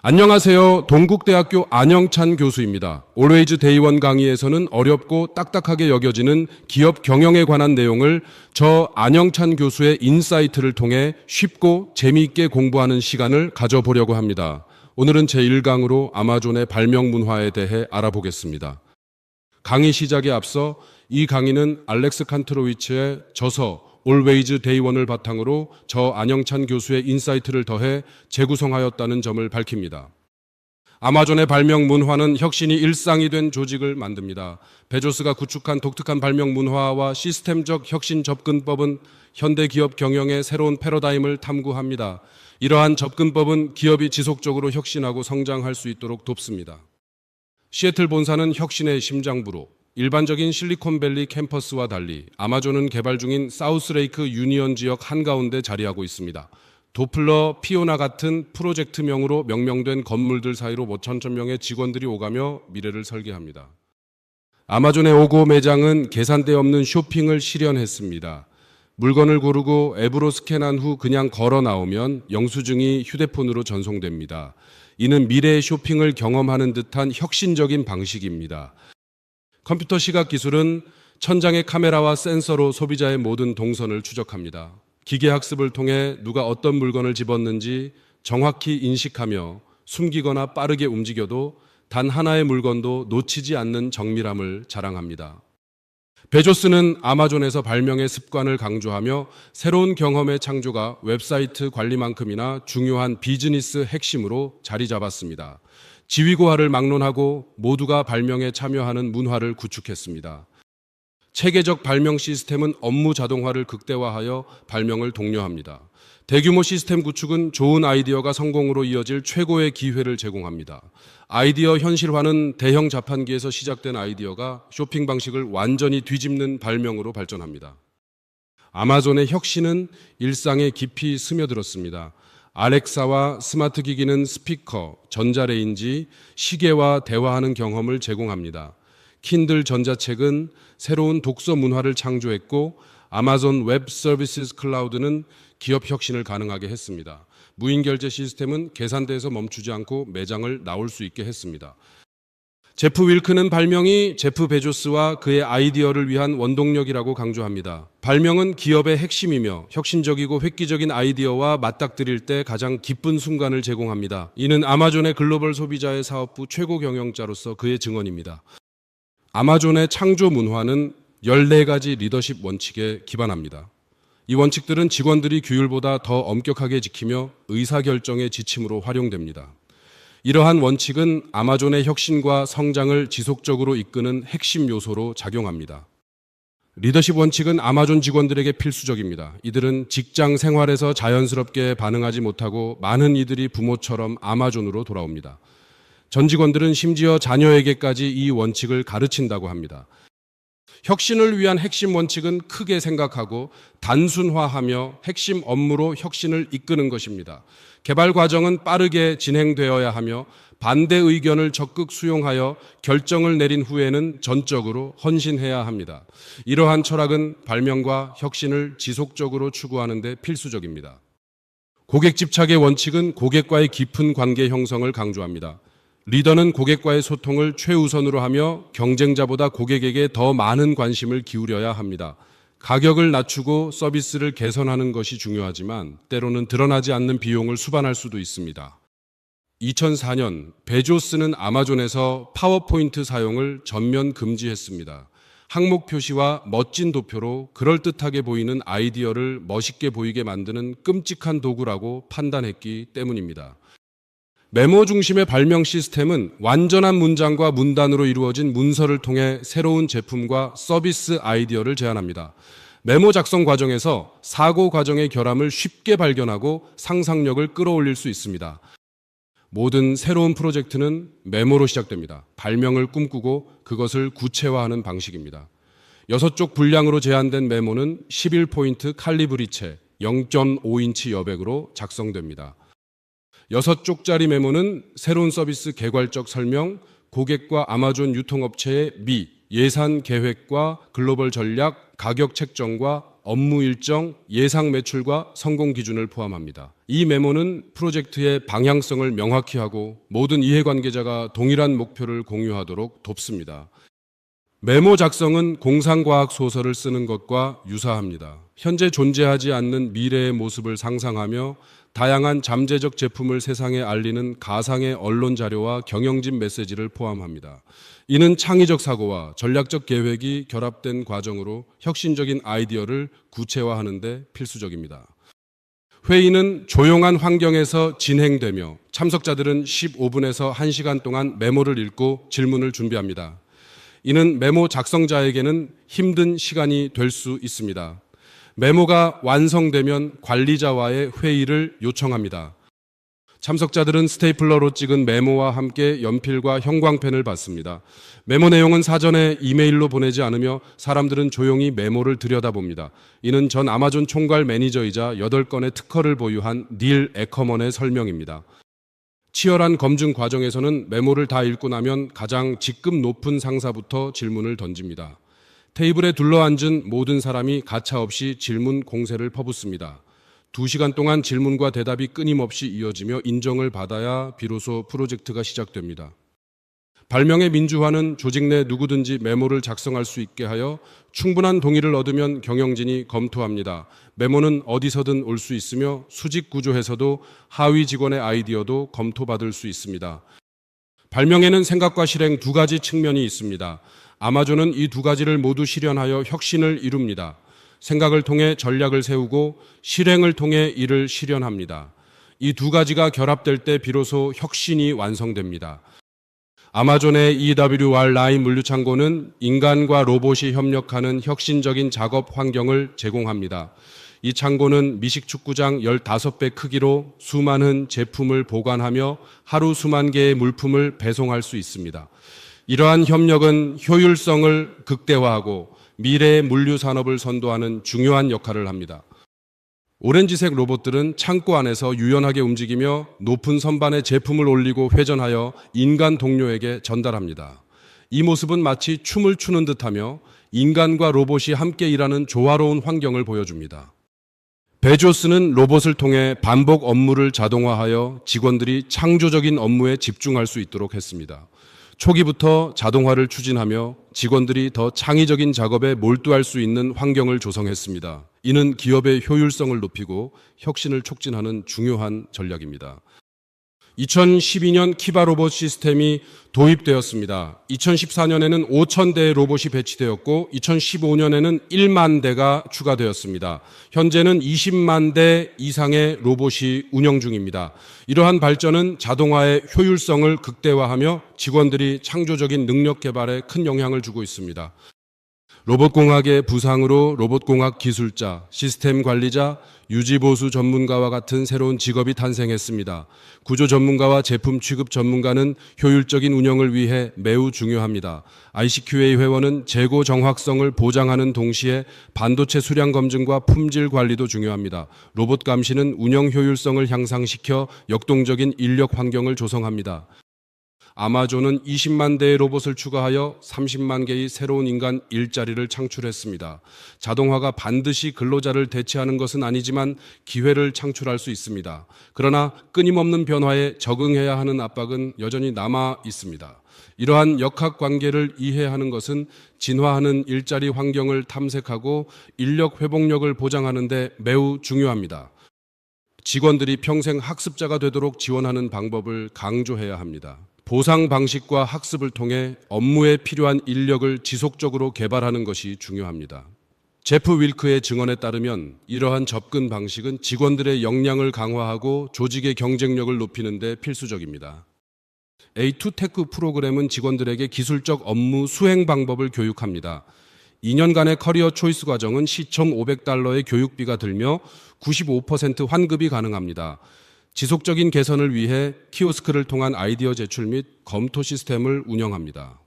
안녕하세요. 동국대학교 안영찬 교수입니다. Always Day One 강의에서는 어렵고 딱딱하게 여겨지는 기업 경영에 관한 내용을 저 안영찬 교수의 인사이트를 통해 쉽고 재미있게 공부하는 시간을 가져보려고 합니다. 오늘은 제1강으로 아마존의 발명 문화에 대해 알아보겠습니다. 강의 시작에 앞서 이 강의는 알렉스 칸트로위츠의 저서 Always Day One을 바탕으로 저 안영찬 교수의 인사이트를 더해 재구성하였다는 점을 밝힙니다. 아마존의 발명 문화는 혁신이 일상이 된 조직을 만듭니다. 베조스가 구축한 독특한 발명 문화와 시스템적 혁신 접근법은 현대 기업 경영의 새로운 패러다임을 탐구합니다. 이러한 접근법은 기업이 지속적으로 혁신하고 성장할 수 있도록 돕습니다. 시애틀 본사는 혁신의 심장부로 일반적인 실리콘밸리 캠퍼스와 달리 아마존은 개발 중인 사우스레이크 유니언 지역 한가운데 자리하고 있습니다. 도플러, 피오나 같은 프로젝트명으로 명명된 건물들 사이로 몇천천 명의 직원들이 오가며 미래를 설계합니다. 아마존의 5고 매장은 계산대 없는 쇼핑을 실현했습니다. 물건을 고르고 앱으로 스캔한 후 그냥 걸어 나오면 영수증이 휴대폰으로 전송됩니다. 이는 미래의 쇼핑을 경험하는 듯한 혁신적인 방식입니다. 컴퓨터 시각 기술은 천장의 카메라와 센서로 소비자의 모든 동선을 추적합니다. 기계 학습을 통해 누가 어떤 물건을 집었는지 정확히 인식하며 숨기거나 빠르게 움직여도 단 하나의 물건도 놓치지 않는 정밀함을 자랑합니다. 베조스는 아마존에서 발명의 습관을 강조하며 새로운 경험의 창조가 웹사이트 관리만큼이나 중요한 비즈니스 핵심으로 자리 잡았습니다. 지위고하를 막론하고 모두가 발명에 참여하는 문화를 구축했습니다. 체계적 발명 시스템은 업무 자동화를 극대화하여 발명을 독려합니다. 대규모 시스템 구축은 좋은 아이디어가 성공으로 이어질 최고의 기회를 제공합니다. 아이디어 현실화는 대형 자판기에서 시작된 아이디어가 쇼핑 방식을 완전히 뒤집는 발명으로 발전합니다. 아마존의 혁신은 일상에 깊이 스며들었습니다. 알렉사와 스마트 기기는 스피커, 전자레인지, 시계와 대화하는 경험을 제공합니다. 킨들 전자책은 새로운 독서 문화를 창조했고 아마존 웹 서비스 클라우드는 기업 혁신을 가능하게 했습니다. 무인 결제 시스템은 계산대에서 멈추지 않고 매장을 나올 수 있게 했습니다. 제프 윌크는 발명이 제프 베조스와 그의 아이디어를 위한 원동력이라고 강조합니다. 발명은 기업의 핵심이며 혁신적이고 획기적인 아이디어와 맞닥뜨릴 때 가장 기쁜 순간을 제공합니다. 이는 아마존의 글로벌 소비자의 사업부 최고 경영자로서 그의 증언입니다. 아마존의 창조 문화는 14가지 리더십 원칙에 기반합니다. 이 원칙들은 직원들이 규율보다 더 엄격하게 지키며 의사결정의 지침으로 활용됩니다. 이러한 원칙은 아마존의 혁신과 성장을 지속적으로 이끄는 핵심 요소로 작용합니다. 리더십 원칙은 아마존 직원들에게 필수적입니다. 이들은 직장 생활에서 자연스럽게 반응하지 못하고 많은 이들이 부모처럼 아마존으로 돌아옵니다. 전 직원들은 심지어 자녀에게까지 이 원칙을 가르친다고 합니다. 혁신을 위한 핵심 원칙은 크게 생각하고 단순화하며 핵심 업무로 혁신을 이끄는 것입니다. 개발 과정은 빠르게 진행되어야 하며 반대 의견을 적극 수용하여 결정을 내린 후에는 전적으로 헌신해야 합니다. 이러한 철학은 발명과 혁신을 지속적으로 추구하는 데 필수적입니다. 고객 집착의 원칙은 고객과의 깊은 관계 형성을 강조합니다. 리더는 고객과의 소통을 최우선으로 하며 경쟁자보다 고객에게 더 많은 관심을 기울여야 합니다. 가격을 낮추고 서비스를 개선하는 것이 중요하지만 때로는 드러나지 않는 비용을 수반할 수도 있습니다. 2004년 베조스는 아마존에서 파워포인트 사용을 전면 금지했습니다. 항목 표시와 멋진 도표로 그럴듯하게 보이는 아이디어를 멋있게 보이게 만드는 끔찍한 도구라고 판단했기 때문입니다. 메모 중심의 발명 시스템은 완전한 문장과 문단으로 이루어진 문서를 통해 새로운 제품과 서비스 아이디어를 제안합니다. 메모 작성 과정에서 사고 과정의 결함을 쉽게 발견하고 상상력을 끌어올릴 수 있습니다. 모든 새로운 프로젝트는 메모로 시작됩니다. 발명을 꿈꾸고 그것을 구체화하는 방식입니다. 6쪽 분량으로 제한된 메모는 11포인트 칼리브리체 0.5인치 여백으로 작성됩니다. 6쪽짜리 메모는 새로운 서비스 개괄적 설명, 고객과 아마존 유통업체의 예산 계획과 글로벌 전략, 가격 책정과 업무 일정, 예상 매출과 성공 기준을 포함합니다. 이 메모는 프로젝트의 방향성을 명확히 하고 모든 이해관계자가 동일한 목표를 공유하도록 돕습니다. 메모 작성은 공상과학 소설을 쓰는 것과 유사합니다. 현재 존재하지 않는 미래의 모습을 상상하며 다양한 잠재적 제품을 세상에 알리는 가상의 언론 자료와 경영진 메시지를 포함합니다. 이는 창의적 사고와 전략적 계획이 결합된 과정으로 혁신적인 아이디어를 구체화하는 데 필수적입니다. 회의는 조용한 환경에서 진행되며 참석자들은 15분에서 1시간 동안 메모를 읽고 질문을 준비합니다. 이는 메모 작성자에게는 힘든 시간이 될 수 있습니다. 메모가 완성되면 관리자와의 회의를 요청합니다. 참석자들은 스테이플러로 찍은 메모와 함께 연필과 형광펜을 받습니다. 메모 내용은 사전에 이메일로 보내지 않으며 사람들은 조용히 메모를 들여다봅니다. 이는 전 아마존 총괄 매니저이자 8건의 특허를 보유한 닐 에커먼의 설명입니다. 치열한 검증 과정에서는 메모를 다 읽고 나면 가장 직급 높은 상사부터 질문을 던집니다. 테이블에 둘러앉은 모든 사람이 가차없이 질문 공세를 퍼붓습니다. 2시간 동안 질문과 대답이 끊임없이 이어지며 인정을 받아야 비로소 프로젝트가 시작됩니다. 발명의 민주화는 조직 내 누구든지 메모를 작성할 수 있게 하여 충분한 동의를 얻으면 경영진이 검토합니다. 메모는 어디서든 올 수 있으며 수직 구조에서도 하위 직원의 아이디어도 검토받을 수 있습니다. 발명에는 생각과 실행 두 가지 측면이 있습니다. 아마존은 이 두 가지를 모두 실현하여 혁신을 이룹니다. 생각을 통해 전략을 세우고 실행을 통해 이를 실현합니다. 이 두 가지가 결합될 때 비로소 혁신이 완성됩니다. 아마존의 EWR9 물류창고는 인간과 로봇이 협력하는 혁신적인 작업 환경을 제공합니다. 이 창고는 미식 축구장 15배 크기로 수많은 제품을 보관하며 하루 수만 개의 물품을 배송할 수 있습니다. 이러한 협력은 효율성을 극대화하고 미래의 물류 산업을 선도하는 중요한 역할을 합니다. 오렌지색 로봇들은 창고 안에서 유연하게 움직이며 높은 선반에 제품을 올리고 회전하여 인간 동료에게 전달합니다. 이 모습은 마치 춤을 추는 듯하며 인간과 로봇이 함께 일하는 조화로운 환경을 보여줍니다. 베조스는 로봇을 통해 반복 업무를 자동화하여 직원들이 창조적인 업무에 집중할 수 있도록 했습니다. 초기부터 자동화를 추진하며 직원들이 더 창의적인 작업에 몰두할 수 있는 환경을 조성했습니다. 이는 기업의 효율성을 높이고 혁신을 촉진하는 중요한 전략입니다. 2012년 키바 로봇 시스템이 도입되었습니다. 2014년에는 5,000대의 로봇이 배치되었고 2015년에는 1만 대가 추가되었습니다. 현재는 20만 대 이상의 로봇이 운영 중입니다. 이러한 발전은 자동화의 효율성을 극대화하며 직원들이 창조적인 능력 개발에 큰 영향을 주고 있습니다. 로봇공학의 부상으로 로봇공학 기술자, 시스템 관리자, 유지보수 전문가와 같은 새로운 직업이 탄생했습니다. 구조 전문가와 제품 취급 전문가는 효율적인 운영을 위해 매우 중요합니다. ICQA 회원은 재고 정확성을 보장하는 동시에 반도체 수량 검증과 품질 관리도 중요합니다. 로봇 감시는 운영 효율성을 향상시켜 역동적인 인력 환경을 조성합니다. 아마존은 20만 대의 로봇을 추가하여 30만 개의 새로운 인간 일자리를 창출했습니다. 자동화가 반드시 근로자를 대체하는 것은 아니지만 기회를 창출할 수 있습니다. 그러나 끊임없는 변화에 적응해야 하는 압박은 여전히 남아 있습니다. 이러한 역학 관계를 이해하는 것은 진화하는 일자리 환경을 탐색하고 인력 회복력을 보장하는 데 매우 중요합니다. 직원들이 평생 학습자가 되도록 지원하는 방법을 강조해야 합니다. 보상 방식과 학습을 통해 업무에 필요한 인력을 지속적으로 개발하는 것이 중요합니다. 제프 윌크의 증언에 따르면 이러한 접근 방식은 직원들의 역량을 강화하고 조직의 경쟁력을 높이는 데 필수적입니다. A2 테크 프로그램은 직원들에게 기술적 업무 수행 방법을 교육합니다. 2년간의 커리어 초이스 과정은 시총 $500의 교육비가 들며 95% 환급이 가능합니다. 지속적인 개선을 위해 키오스크를 통한 아이디어 제출 및 검토 시스템을 운영합니다.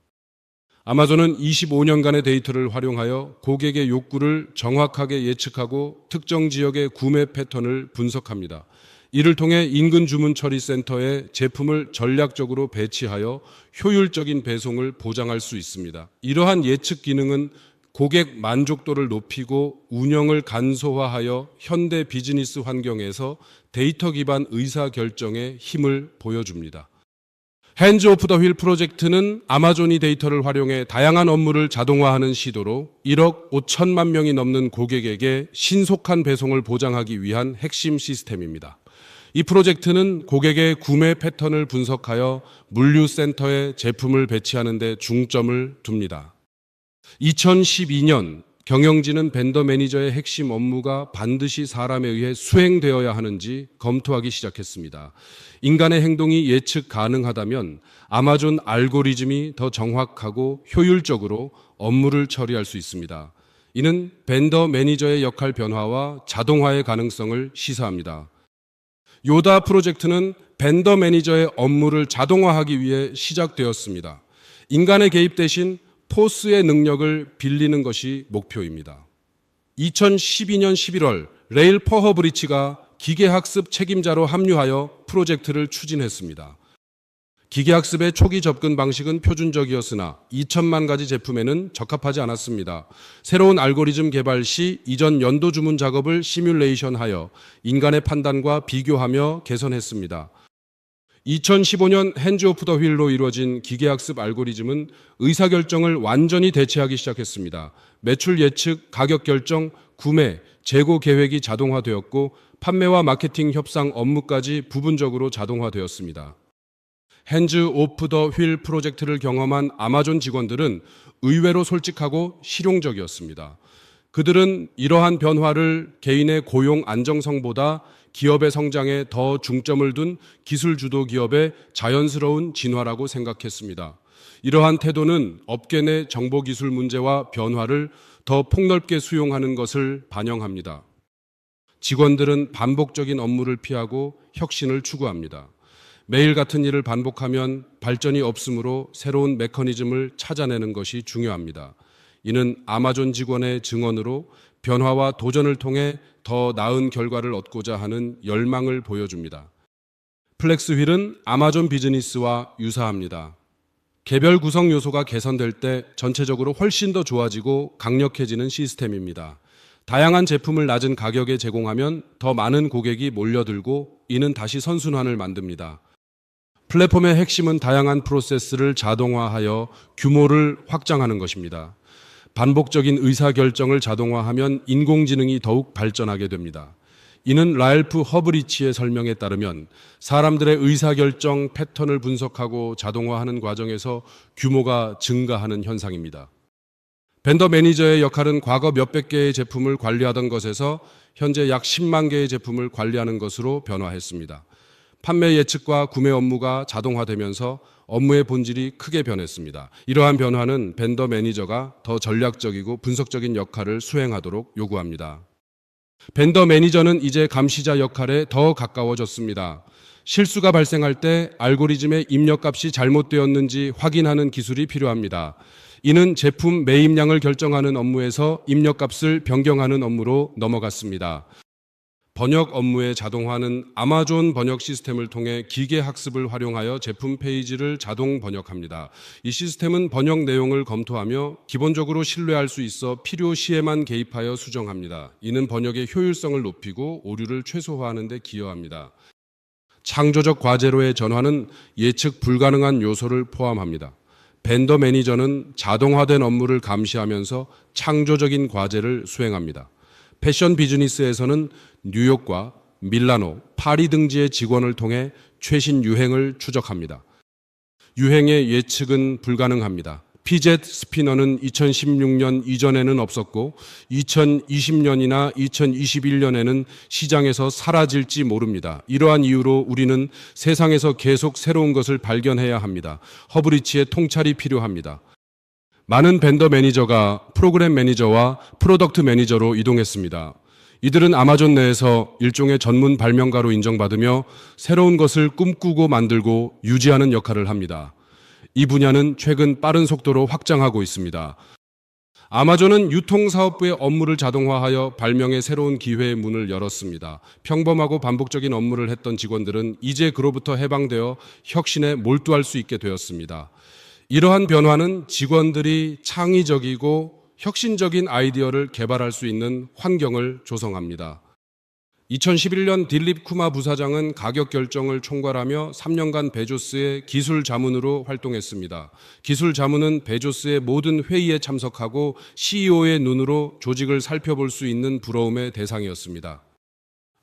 아마존은 25년간의 데이터를 활용하여 고객의 욕구를 정확하게 예측하고 특정 지역의 구매 패턴을 분석합니다. 이를 통해 인근 주문 처리 센터에 제품을 전략적으로 배치하여 효율적인 배송을 보장할 수 있습니다. 이러한 예측 기능은 고객 만족도를 높이고 운영을 간소화하여 현대 비즈니스 환경에서 데이터 기반 의사결정에 힘을 보여줍니다. 핸즈 오프 더 휠 프로젝트는 아마존이 데이터를 활용해 다양한 업무를 자동화하는 시도로 1억 5천만 명이 넘는 고객에게 신속한 배송을 보장하기 위한 핵심 시스템입니다. 이 프로젝트는 고객의 구매 패턴을 분석하여 물류센터에 제품을 배치하는 데 중점을 둡니다. 2012년 경영진은 벤더 매니저의 핵심 업무가 반드시 사람에 의해 수행되어야 하는지 검토하기 시작했습니다. 인간의 행동이 예측 가능하다면 아마존 알고리즘이 더 정확하고 효율적으로 업무를 처리할 수 있습니다. 이는 벤더 매니저의 역할 변화와 자동화의 가능성을 시사합니다. 요다 프로젝트는 벤더 매니저의 업무를 자동화하기 위해 시작되었습니다. 인간의 개입 대신 포스의 능력을 빌리는 것이 목표입니다. 2012년 11월 레일 퍼허브리치가 기계학습 책임자로 합류하여 프로젝트를 추진했습니다. 기계학습의 초기 접근 방식은 표준적이었으나 2천만 가지 제품에는 적합하지 않았습니다. 새로운 알고리즘 개발 시 이전 연도 주문 작업을 시뮬레이션하여 인간의 판단과 비교하며 개선했습니다. 2015년 핸즈 오프 더 휠로 이루어진 기계학습 알고리즘은 의사결정을 완전히 대체하기 시작했습니다. 매출 예측, 가격 결정, 구매, 재고 계획이 자동화되었고 판매와 마케팅 협상 업무까지 부분적으로 자동화되었습니다. 핸즈 오프 더 휠 프로젝트를 경험한 아마존 직원들은 의외로 솔직하고 실용적이었습니다. 그들은 이러한 변화를 개인의 고용 안정성보다 기업의 성장에 더 중점을 둔 기술 주도 기업의 자연스러운 진화라고 생각했습니다. 이러한 태도는 업계 내 정보기술 문제와 변화를 더 폭넓게 수용하는 것을 반영합니다. 직원들은 반복적인 업무를 피하고 혁신을 추구합니다. 매일 같은 일을 반복하면 발전이 없으므로 새로운 메커니즘을 찾아내는 것이 중요합니다. 이는 아마존 직원의 증언으로 변화와 도전을 통해 더 나은 결과를 얻고자 하는 열망을 보여줍니다. 플렉스 휠은 아마존 비즈니스와 유사합니다. 개별 구성 요소가 개선될 때 전체적으로 훨씬 더 좋아지고 강력해지는 시스템입니다. 다양한 제품을 낮은 가격에 제공하면 더 많은 고객이 몰려들고 이는 다시 선순환을 만듭니다. 플랫폼의 핵심은 다양한 프로세스를 자동화하여 규모를 확장하는 것입니다. 반복적인 의사결정을 자동화하면 인공지능이 더욱 발전하게 됩니다. 이는 라일프 허브리치의 설명에 따르면 사람들의 의사결정 패턴을 분석하고 자동화하는 과정에서 규모가 증가하는 현상입니다. 벤더 매니저의 역할은 과거 몇백 개의 제품을 관리하던 것에서 현재 약 10만 개의 제품을 관리하는 것으로 변화했습니다. 판매 예측과 구매 업무가 자동화되면서 업무의 본질이 크게 변했습니다. 이러한 변화는 벤더 매니저가 더 전략적이고 분석적인 역할을 수행하도록 요구합니다. 벤더 매니저는 이제 감시자 역할에 더 가까워졌습니다. 실수가 발생할 때 알고리즘의 입력값이 잘못되었는지 확인하는 기술이 필요합니다. 이는 제품 매입량을 결정하는 업무에서 입력값을 변경하는 업무로 넘어갔습니다. 번역 업무의 자동화는 아마존 번역 시스템을 통해 기계 학습을 활용하여 제품 페이지를 자동 번역합니다. 이 시스템은 번역 내용을 검토하며 기본적으로 신뢰할 수 있어 필요시에만 개입하여 수정합니다. 이는 번역의 효율성을 높이고 오류를 최소화하는 데 기여합니다. 창조적 과제로의 전환은 예측 불가능한 요소를 포함합니다. 벤더 매니저는 자동화된 업무를 감시하면서 창조적인 과제를 수행합니다. 패션 비즈니스에서는 뉴욕과 밀라노, 파리 등지의 직원을 통해 최신 유행을 추적합니다. 유행의 예측은 불가능합니다. 피젯 스피너는 2016년 이전에는 없었고 2020년이나 2021년에는 시장에서 사라질지 모릅니다. 이러한 이유로 우리는 세상에서 계속 새로운 것을 발견해야 합니다. 허브리치의 통찰이 필요합니다. 많은 벤더 매니저가 프로그램 매니저와 프로덕트 매니저로 이동했습니다. 이들은 아마존 내에서 일종의 전문 발명가로 인정받으며 새로운 것을 꿈꾸고 만들고 유지하는 역할을 합니다. 이 분야는 최근 빠른 속도로 확장하고 있습니다. 아마존은 유통사업부의 업무를 자동화하여 발명의 새로운 기회의 문을 열었습니다. 평범하고 반복적인 업무를 했던 직원들은 이제 그로부터 해방되어 혁신에 몰두할 수 있게 되었습니다. 이러한 변화는 직원들이 창의적이고 혁신적인 아이디어를 개발할 수 있는 환경을 조성합니다. 2011년 딜립 쿠마 부사장은 가격 결정을 총괄하며 3년간 베조스의 기술 자문으로 활동했습니다. 기술 자문은 베조스의 모든 회의에 참석하고 CEO의 눈으로 조직을 살펴볼 수 있는 부러움의 대상이었습니다.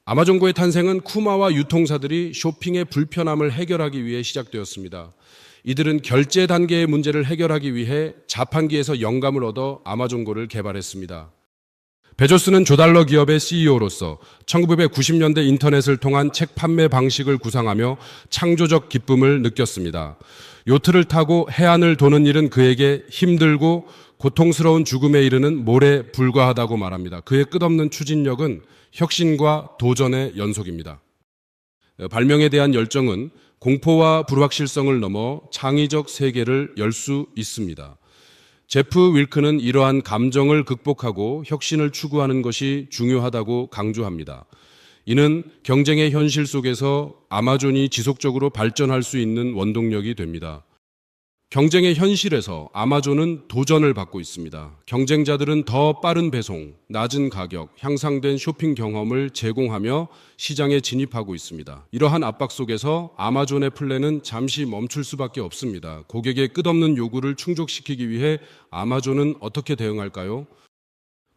아마존고의 탄생은 쿠마와 유통사들이 쇼핑의 불편함을 해결하기 위해 시작되었습니다. 이들은 결제 단계의 문제를 해결하기 위해 자판기에서 영감을 얻어 아마존고를 개발했습니다. 베조스는 조달러 기업의 CEO로서 1990년대 인터넷을 통한 책 판매 방식을 구상하며 창조적 기쁨을 느꼈습니다. 요트를 타고 해안을 도는 일은 그에게 힘들고 고통스러운 죽음에 이르는 몰에 불과하다고 말합니다. 그의 끝없는 추진력은 혁신과 도전의 연속입니다. 발명에 대한 열정은 공포와 불확실성을 넘어 창의적 세계를 열 수 있습니다. 제프 윌크는 이러한 감정을 극복하고 혁신을 추구하는 것이 중요하다고 강조합니다. 이는 경쟁의 현실 속에서 아마존이 지속적으로 발전할 수 있는 원동력이 됩니다. 경쟁의 현실에서 아마존은 도전을 받고 있습니다. 경쟁자들은 더 빠른 배송, 낮은 가격, 향상된 쇼핑 경험을 제공하며 시장에 진입하고 있습니다. 이러한 압박 속에서 아마존의 플랜은 잠시 멈출 수밖에 없습니다. 고객의 끝없는 요구를 충족시키기 위해 아마존은 어떻게 대응할까요?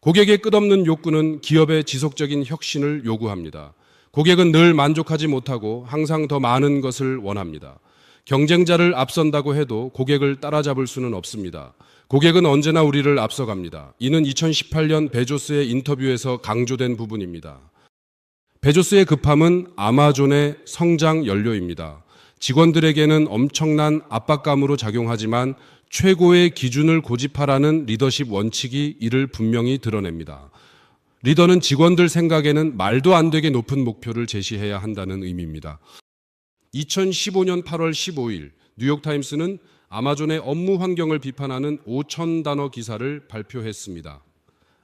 고객의 끝없는 욕구는 기업의 지속적인 혁신을 요구합니다. 고객은 늘 만족하지 못하고 항상 더 많은 것을 원합니다. 경쟁자를 앞선다고 해도 고객을 따라잡을 수는 없습니다. 고객은 언제나 우리를 앞서갑니다. 이는 2018년 베조스의 인터뷰에서 강조된 부분입니다. 베조스의 급함은 아마존의 성장 연료입니다. 직원들에게는 엄청난 압박감으로 작용하지만 최고의 기준을 고집하라는 리더십 원칙이 이를 분명히 드러냅니다. 리더는 직원들 생각에는 말도 안 되게 높은 목표를 제시해야 한다는 의미입니다. 2015년 8월 15일 뉴욕타임스는 아마존의 업무 환경을 비판하는 5,000단어 기사를 발표했습니다.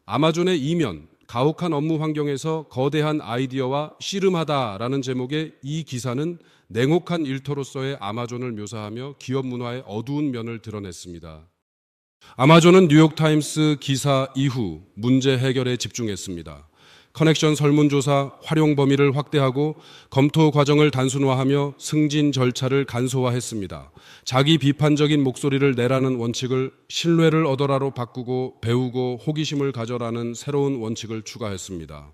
아마존의 이면, 가혹한 업무 환경에서 거대한 아이디어와 씨름하다라는 제목의 이 기사는 냉혹한 일터로서의 아마존을 묘사하며 기업 문화의 어두운 면을 드러냈습니다. 아마존은 뉴욕타임스 기사 이후 문제 해결에 집중했습니다. 커넥션 설문조사 활용 범위를 확대하고 검토 과정을 단순화하며 승진 절차를 간소화했습니다. 자기 비판적인 목소리를 내라는 원칙을 신뢰를 얻어라로 바꾸고 배우고 호기심을 가져라는 새로운 원칙을 추가했습니다.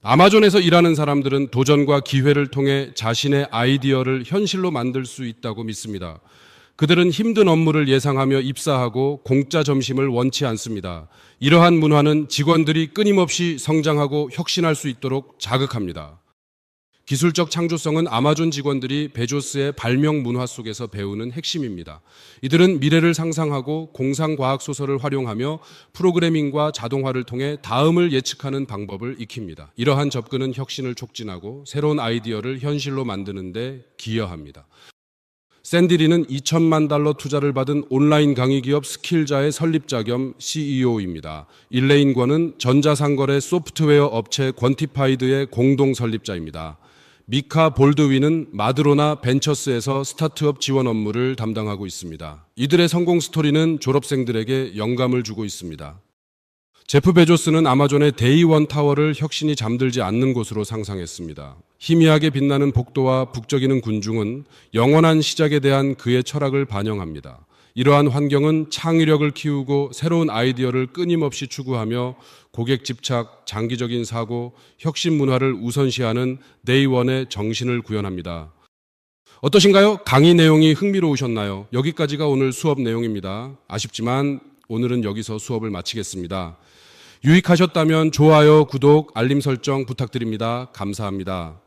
아마존에서 일하는 사람들은 도전과 기회를 통해 자신의 아이디어를 현실로 만들 수 있다고 믿습니다. 그들은 힘든 업무를 예상하며 입사하고 공짜 점심을 원치 않습니다. 이러한 문화는 직원들이 끊임없이 성장하고 혁신할 수 있도록 자극합니다. 기술적 창조성은 아마존 직원들이 베조스의 발명 문화 속에서 배우는 핵심입니다. 이들은 미래를 상상하고 공상과학 소설을 활용하며 프로그래밍과 자동화를 통해 다음을 예측하는 방법을 익힙니다. 이러한 접근은 혁신을 촉진하고 새로운 아이디어를 현실로 만드는 데 기여합니다. 샌디리는 2천만 달러 투자를 받은 온라인 강의 기업 스킬자의 설립자 겸 CEO입니다. 일레인 권은 전자상거래 소프트웨어 업체 권티파이드의 공동 설립자입니다. 미카 볼드윈은 마드로나 벤처스에서 스타트업 지원 업무를 담당하고 있습니다. 이들의 성공 스토리는 졸업생들에게 영감을 주고 있습니다. 제프 베조스는 아마존의 데이원 타워를 혁신이 잠들지 않는 곳으로 상상했습니다. 희미하게 빛나는 복도와 북적이는 군중은 영원한 시작에 대한 그의 철학을 반영합니다. 이러한 환경은 창의력을 키우고 새로운 아이디어를 끊임없이 추구하며 고객 집착, 장기적인 사고, 혁신 문화를 우선시하는 데이원의 정신을 구현합니다. 어떠신가요? 강의 내용이 흥미로우셨나요? 여기까지가 오늘 수업 내용입니다. 아쉽지만 오늘은 여기서 수업을 마치겠습니다. 유익하셨다면 좋아요, 구독, 알림 설정 부탁드립니다. 감사합니다.